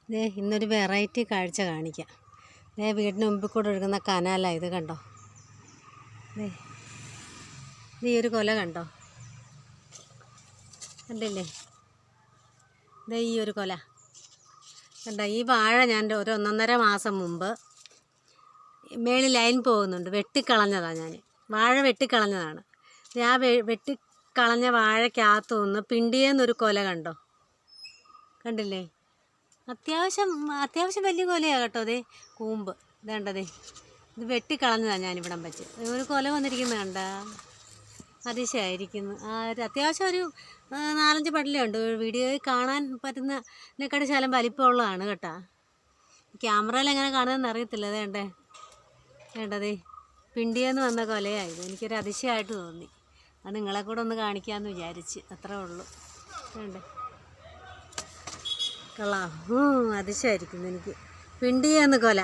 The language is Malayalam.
ഇന്നൊരു വെറൈറ്റി കാഴ്ച കാണിക്കാം. വീടിന് മുമ്പിൽ കൂടെ ഒഴുകുന്ന കനാലാണ് ഇത്. കണ്ടോ? ഈ ഒരു കൊല കണ്ടോ? കണ്ടില്ലേ? ഈ ഒരു കൊല കണ്ടോ? ഈ വാഴ ഞാൻ ഒരു 1.5 മാസം മുമ്പ് മേളിൽ ലൈൻ പോകുന്നുണ്ട്, വെട്ടിക്കളഞ്ഞതാണ്. ഞാൻ വാഴ വെട്ടിക്കളഞ്ഞതാണ്. ആ വെട്ടിക്കളഞ്ഞ വാഴയ്ക്കകത്തു നിന്ന് പിണ്ടിയെന്നൊരു കൊല കണ്ടോ? കണ്ടില്ലേ? അത്യാവശ്യം വലിയ കൊലയാണ് കേട്ടോ. കൂമ്പ് ഇതേണ്ടതേ, ഇത് വെട്ടിക്കളഞ്ഞതാണ് ഞാനിവിടം വെച്ച്. ഒരു കൊല വന്നിരിക്കുന്നത് കണ്ട, അതിശയായിരിക്കുന്നു. അത്യാവശ്യം ഒരു 4-5 പടലുണ്ട്. വീഡിയോയിൽ കാണാൻ പറ്റുന്നതിനെക്കാട്ടി ശകലം വലിപ്പമുള്ളതാണ് കേട്ടോ. ക്യാമറയിൽ എങ്ങനെ കാണുന്നതെന്ന് അറിയത്തില്ല. വേണ്ടതേ പിണ്ടിയെന്ന് വന്ന കൊലയായത്. എനിക്കൊരു അതിശയമായിട്ട് തോന്നി. അത് നിങ്ങളെ കൂടെ ഒന്ന് കാണിക്കാമെന്ന് വിചാരിച്ച്, അത്രേ ഉള്ളൂ. വേണ്ടേ? കൊള്ളാം. അതിശയമായിരിക്കുന്നു എനിക്ക്. പിണ്ടിയെന്ന് കൊല.